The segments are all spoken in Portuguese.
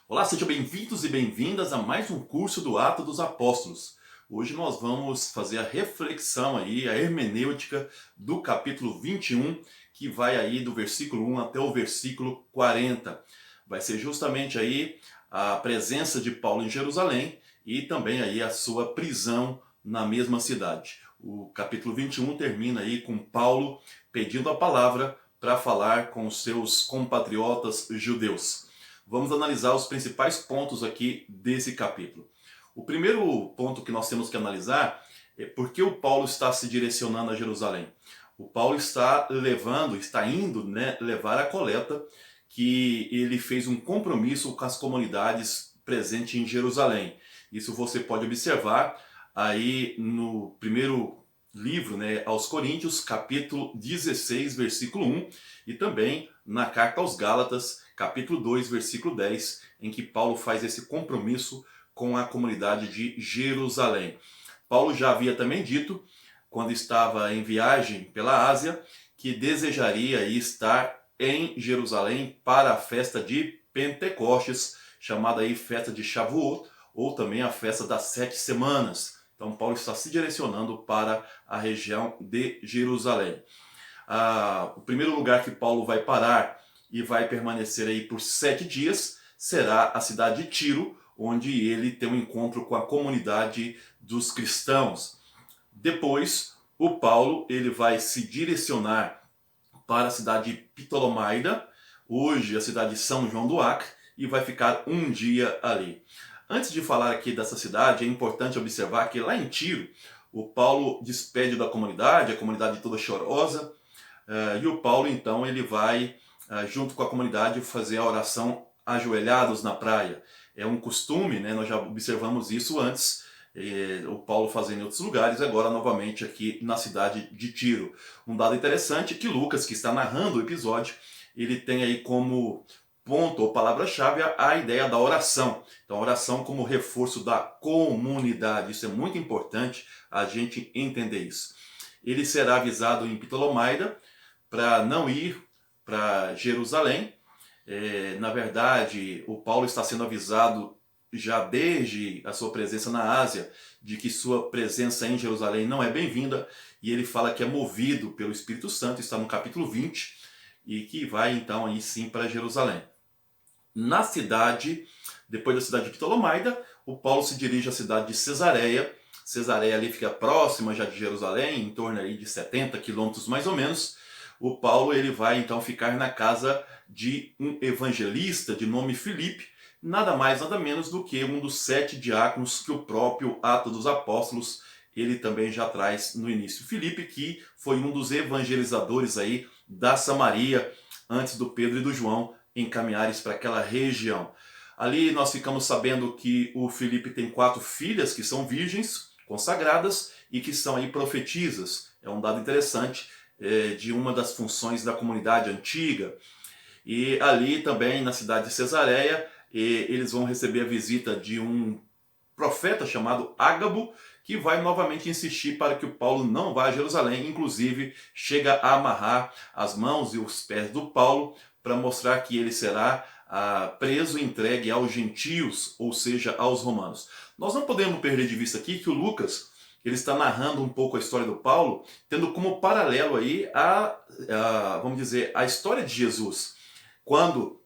Olá, sejam bem-vindos e bem-vindas a mais um curso do Atos dos Apóstolos. Hoje nós vamos fazer a reflexão aí, a hermenêutica do capítulo 21, que vai aí do versículo 1 até o versículo 40. Vai ser justamente aí a presença de Paulo em Jerusalém e também aí a sua prisão na mesma cidade. O capítulo 21 termina aí com Paulo pedindo a palavra para falar com os seus compatriotas judeus. Vamos analisar os principais pontos aqui desse capítulo. O primeiro ponto que nós temos que analisar é por que o Paulo está se direcionando a Jerusalém. O Paulo está indo levar a coleta que ele fez um compromisso com as comunidades presentes em Jerusalém. Isso você pode observar aí no primeiro livro, aos Coríntios, capítulo 16, versículo 1, e também na carta aos Gálatas, capítulo 2, versículo 10, em que Paulo faz esse compromisso com a comunidade de Jerusalém. Paulo já havia também dito, quando estava em viagem pela Ásia, que desejaria estar em Jerusalém para a festa de Pentecostes, chamada aí festa de Shavuot, ou também a festa das 7 semanas. Então Paulo está se direcionando para a região de Jerusalém. O primeiro lugar que Paulo vai parar e vai permanecer aí por 7 dias será a cidade de Tiro, onde ele tem um encontro com a comunidade dos cristãos. Depois, o Paulo ele vai se direcionar para a cidade de Ptolomaida, hoje a cidade de São João do Acre, e vai ficar um dia ali. Antes de falar aqui dessa cidade, é importante observar que lá em Tiro, o Paulo despede da comunidade, a comunidade toda chorosa, e o Paulo então ele vai, junto com a comunidade, fazer a oração ajoelhados na praia. É um costume, nós já observamos isso antes, o Paulo fazendo em outros lugares, agora novamente aqui na cidade de Tiro. Um dado interessante é que Lucas, que está narrando o episódio, ele tem aí como ponto ou palavra-chave a ideia da oração. Então, a oração como reforço da comunidade. Isso é muito importante a gente entender isso. Ele será avisado em Ptolomaida para não ir para Jerusalém. Na verdade, o Paulo está sendo avisado já desde a sua presença na Ásia de que sua presença em Jerusalém não é bem-vinda, e ele fala que é movido pelo Espírito Santo, está no capítulo 20, e que vai então aí sim para Jerusalém. Na cidade, depois da cidade de Ptolomaida, o Paulo se dirige à cidade de Cesareia. Cesareia ali fica próxima já de Jerusalém, em torno aí de 70 quilômetros mais ou menos. O Paulo ele vai então ficar na casa de um evangelista de nome Filipe, nada mais nada menos do que um dos 7 diáconos que o próprio Atos dos Apóstolos ele também já traz no início. Filipe, que foi um dos evangelizadores aí da Samaria antes do Pedro e do João encaminhares para aquela região. Ali nós ficamos sabendo que o Filipe tem 4 filhas que são virgens, consagradas e que são aí profetisas. É um dado interessante de uma das funções da comunidade antiga. E ali também na cidade de Cesareia, eles vão receber a visita de um profeta chamado Ágabo, que vai novamente insistir para que o Paulo não vá a Jerusalém, inclusive chega a amarrar as mãos e os pés do Paulo para mostrar que ele será preso e entregue aos gentios, ou seja, aos romanos. Nós não podemos perder de vista aqui que o Lucas ele está narrando um pouco a história do Paulo, tendo como paralelo aí vamos dizer, a história de Jesus. Quando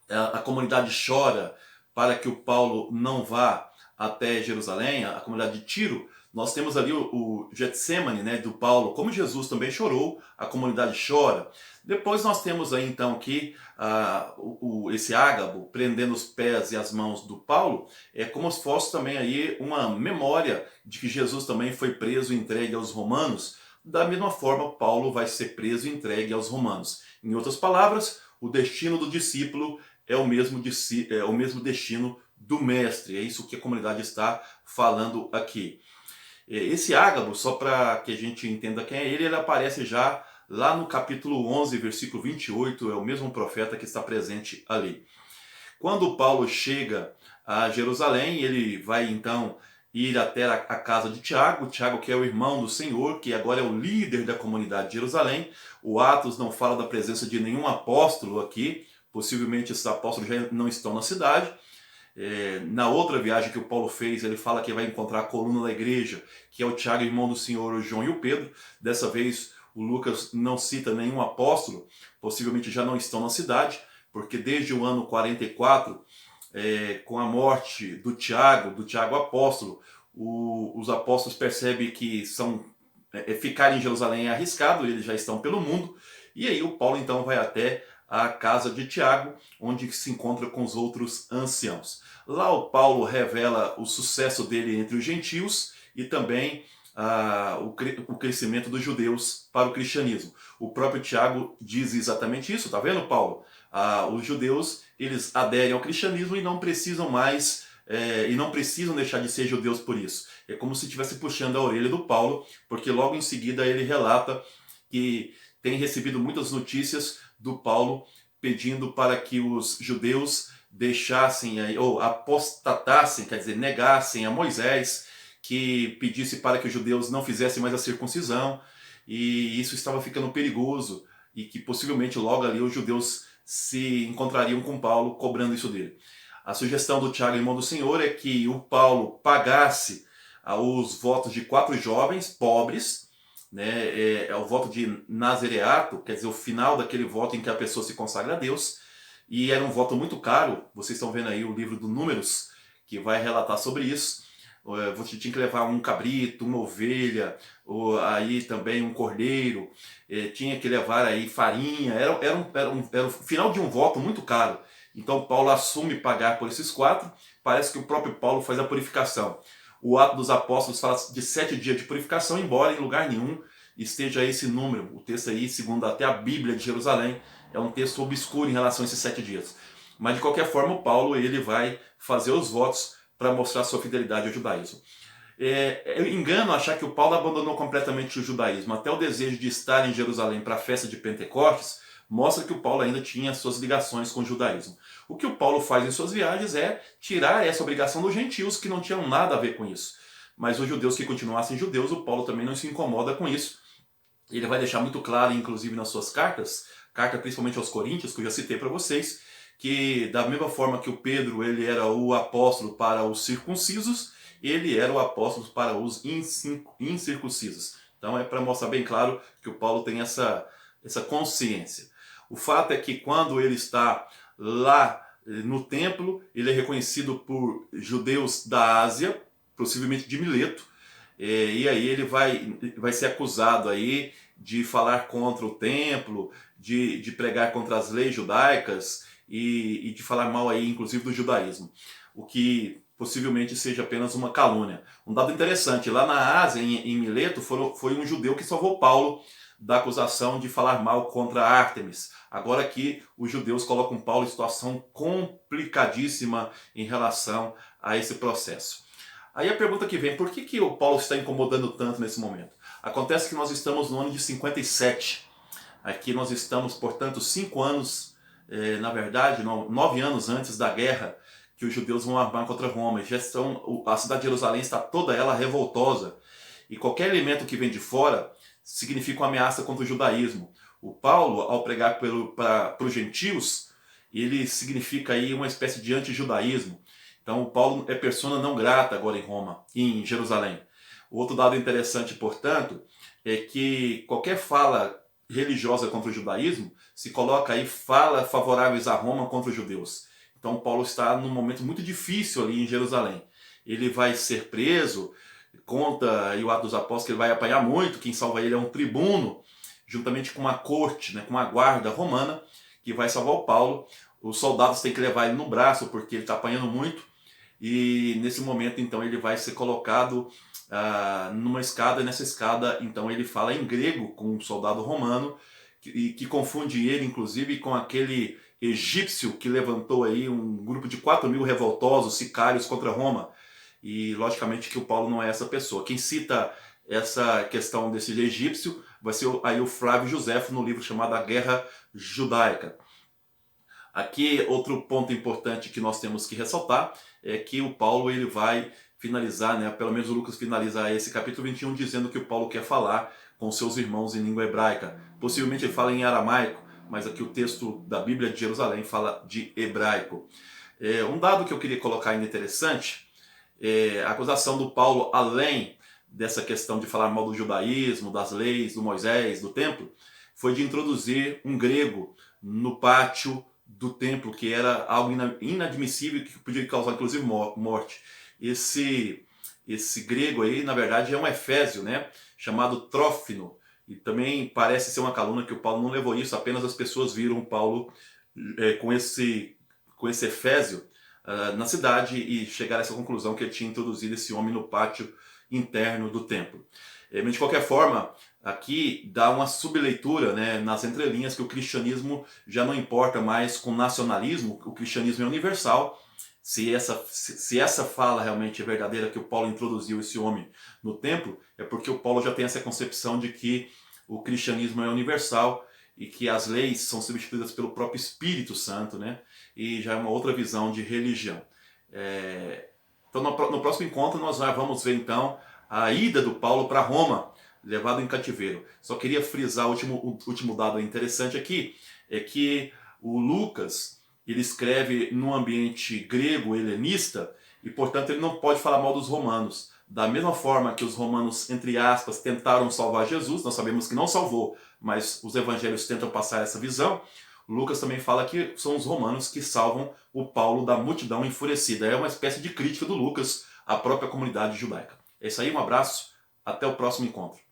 a comunidade chora para que o Paulo não vá até Jerusalém, a comunidade de Tiro, nós temos ali o Getsemane, do Paulo, como Jesus também chorou, a comunidade chora. Depois nós temos aí então que esse Ágabo prendendo os pés e as mãos do Paulo, é como se fosse também aí uma memória de que Jesus também foi preso e entregue aos romanos. Da mesma forma, Paulo vai ser preso e entregue aos romanos. Em outras palavras, o destino do discípulo é o mesmo destino do mestre. É isso que a comunidade está falando aqui. Esse Ágabo, só para que a gente entenda quem é ele aparece já lá no capítulo 11, versículo 28, é o mesmo profeta que está presente ali. Quando Paulo chega a Jerusalém, ele vai então ir até a casa de Tiago, Tiago que é o irmão do Senhor, que agora é o líder da comunidade de Jerusalém. O Atos não fala da presença de nenhum apóstolo aqui, possivelmente esses apóstolos já não estão na cidade. Na outra viagem que o Paulo fez, ele fala que vai encontrar a coluna da igreja, que é o Tiago, irmão do Senhor, o João e o Pedro. Dessa vez, o Lucas não cita nenhum apóstolo, possivelmente já não estão na cidade, porque desde o ano 44, com a morte do Tiago apóstolo, os apóstolos percebem que ficar em Jerusalém é arriscado, eles já estão pelo mundo, e aí o Paulo então vai até a casa de Tiago, onde se encontra com os outros anciãos. Lá o Paulo revela o sucesso dele entre os gentios e também o crescimento dos judeus para o cristianismo. O próprio Tiago diz exatamente isso, tá vendo, Paulo? Os judeus, eles aderem ao cristianismo e não precisam mais, e não precisam deixar de ser judeus por isso. É como se estivesse puxando a orelha do Paulo, porque logo em seguida ele relata que tem recebido muitas notícias do Paulo pedindo para que os judeus deixassem, ou apostatassem, quer dizer, negassem a Moisés, que pedisse para que os judeus não fizessem mais a circuncisão, e isso estava ficando perigoso, e que possivelmente logo ali os judeus se encontrariam com Paulo cobrando isso dele. A sugestão do Tiago, irmão do Senhor, é que o Paulo pagasse os votos de 4 jovens pobres, né, o voto de nazereato, quer dizer, o final daquele voto em que a pessoa se consagra a Deus, e era um voto muito caro. Vocês estão vendo aí o livro do Números, que vai relatar sobre isso. Você tinha que levar um cabrito, uma ovelha, ou aí também um cordeiro, tinha que levar aí farinha, era o final de um voto muito caro. Então Paulo assume pagar por esses 4, parece que o próprio Paulo faz a purificação. O Ato dos Apóstolos fala de 7 dias de purificação, embora em lugar nenhum esteja esse número. O texto aí, segundo até a Bíblia de Jerusalém, é um texto obscuro em relação a esses 7 dias. Mas de qualquer forma, o Paulo ele vai fazer os votos para mostrar sua fidelidade ao judaísmo. Eu engano achar que o Paulo abandonou completamente o judaísmo. Até o desejo de estar em Jerusalém para a festa de Pentecostes mostra que o Paulo ainda tinha suas ligações com o judaísmo. O que o Paulo faz em suas viagens é tirar essa obrigação dos gentios, que não tinham nada a ver com isso. Mas os judeus que continuassem judeus, o Paulo também não se incomoda com isso. Ele vai deixar muito claro, inclusive nas suas cartas, carta principalmente aos Coríntios, que eu já citei para vocês, que da mesma forma que o Pedro ele era o apóstolo para os circuncisos, ele era o apóstolo para os incircuncisos. Então é para mostrar bem claro que o Paulo tem essa consciência. O fato é que quando ele está lá no templo, ele é reconhecido por judeus da Ásia, possivelmente de Mileto, e aí ele vai ser acusado aí de falar contra o templo, de pregar contra as leis judaicas e de falar mal aí, inclusive, do judaísmo, o que possivelmente seja apenas uma calúnia. Um dado interessante, lá na Ásia, em Mileto, foi um judeu que salvou Paulo da acusação de falar mal contra Ártemis. Agora aqui os judeus colocam Paulo em situação complicadíssima em relação a esse processo. Aí a pergunta que vem, por que o Paulo está incomodando tanto nesse momento? Acontece que nós estamos no ano de 57. Aqui nós estamos, portanto, 5 anos, na verdade, 9 anos antes da guerra que os judeus vão armar contra Roma. A cidade de Jerusalém está toda ela revoltosa. E qualquer elemento que vem de fora significa uma ameaça contra o judaísmo. O Paulo, ao pregar para os gentios, ele significa aí uma espécie de antijudaísmo. Então o Paulo é persona não grata agora em Roma, em Jerusalém. O outro dado interessante, portanto, é que qualquer fala religiosa contra o judaísmo se coloca aí fala favoráveis a Roma contra os judeus. Então Paulo está num momento muito difícil ali em Jerusalém. Ele vai ser preso, conta aí o Ato dos Apóstolos que ele vai apanhar muito, quem salva ele é um tribuno, juntamente com uma corte, com uma guarda romana, que vai salvar o Paulo. Os soldados têm que levar ele no braço porque ele está apanhando muito, e nesse momento então ele vai ser colocado numa escada, e nessa escada então ele fala em grego com um soldado romano, que confunde ele inclusive com aquele egípcio que levantou aí um grupo de 4.000 revoltosos, sicários contra Roma. E logicamente que o Paulo não é essa pessoa. Quem cita essa questão desse egípcio vai ser aí o Flávio Josefo no livro chamado A Guerra Judaica. Aqui outro ponto importante que nós temos que ressaltar é que o Paulo ele vai finalizar, pelo menos o Lucas finaliza esse capítulo 21 dizendo que o Paulo quer falar com seus irmãos em língua hebraica. Possivelmente ele fala em aramaico, mas aqui o texto da Bíblia de Jerusalém fala de hebraico. Um dado que eu queria colocar ainda interessante é a acusação do Paulo, além dessa questão de falar mal do judaísmo, das leis, do Moisés, do templo, foi de introduzir um grego no pátio do templo, que era algo inadmissível, que podia causar inclusive morte. Esse grego aí, na verdade, é um efésio, né, chamado Trófimo, e também parece ser uma calúnia que o Paulo não levou isso, apenas as pessoas viram o Paulo com esse efésio na cidade e chegaram a essa conclusão que ele tinha introduzido esse homem no pátio interno do templo. Mas de qualquer forma, aqui dá uma subleitura, né, nas entrelinhas, que o cristianismo já não importa mais com nacionalismo, o cristianismo é universal. Se essa fala realmente é verdadeira, que o Paulo introduziu esse homem no templo, é porque o Paulo já tem essa concepção de que o cristianismo é universal e que as leis são substituídas pelo próprio Espírito Santo, né? E já é uma outra visão de religião. Então, no próximo encontro, nós vamos ver então a ida do Paulo para Roma, levado em cativeiro. Só queria frisar o último dado interessante aqui, é que o Lucas, ele escreve num ambiente grego, helenista, e portanto ele não pode falar mal dos romanos. Da mesma forma que os romanos, entre aspas, tentaram salvar Jesus, nós sabemos que não salvou, mas os evangelhos tentam passar essa visão, Lucas também fala que são os romanos que salvam o Paulo da multidão enfurecida. É uma espécie de crítica do Lucas à própria comunidade judaica. É isso aí, um abraço, até o próximo encontro.